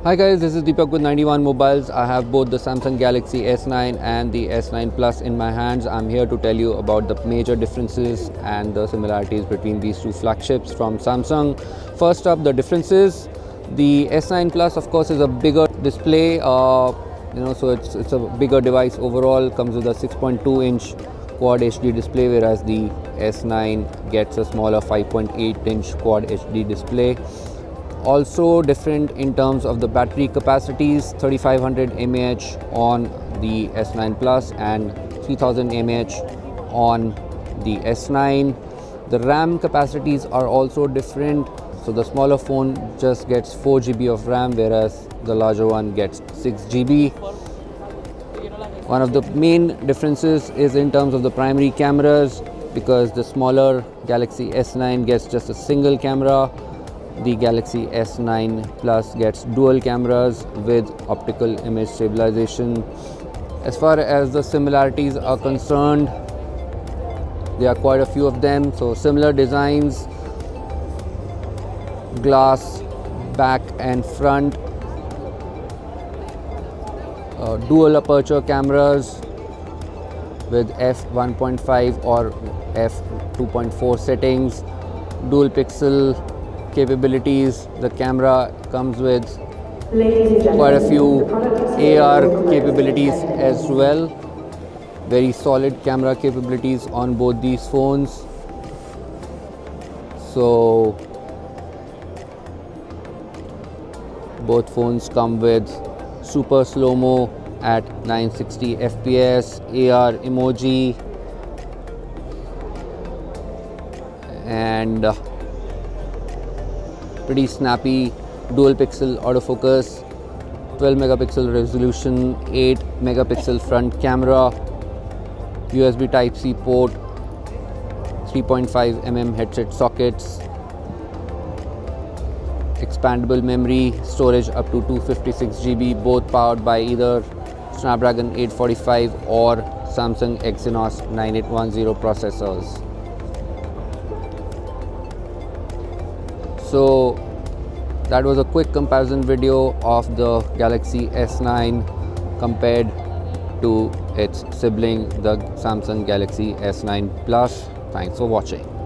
Hi guys, this is Deepak with 91 Mobiles. I have both the Samsung Galaxy S9 and the S9 Plus in my hands. I'm here to tell you about the major differences and the similarities between these two flagships from Samsung. First up, the differences. The S9 Plus, of course, is a bigger display. So it's a bigger device overall. Comes with a 6.2-inch Quad HD display, whereas the S9 gets a smaller 5.8-inch Quad HD display. Also different in terms of the battery capacities, 3500 mAh on the S9 Plus and 3000 mAh on the S9. The RAM capacities are also different. So the smaller phone just gets 4 GB of RAM, whereas the larger one gets 6 GB. One of the main differences is in terms of the primary cameras, because the smaller Galaxy S9 gets just a single camera. The Galaxy S9 Plus gets dual cameras with optical image stabilization. As far as the similarities are concerned, there are quite a few of them. So similar designs, glass back and front, dual aperture cameras with f1.5 or f2.4 settings, dual pixel capabilities. The camera comes with quite a few AR capabilities as well. Very solid camera capabilities on both these phones. So both phones come with super slow-mo at 960 FPS, AR emoji, and pretty snappy dual pixel autofocus, 12 megapixel resolution, 8 megapixel front camera, USB Type-C port, 3.5 mm headset sockets, expandable memory, storage up to 256 GB, both powered by either Snapdragon 845 or Samsung Exynos 9810 processors. So that was a quick comparison video of the Galaxy S9 compared to its sibling, the Samsung Galaxy S9 Plus. Thanks for watching.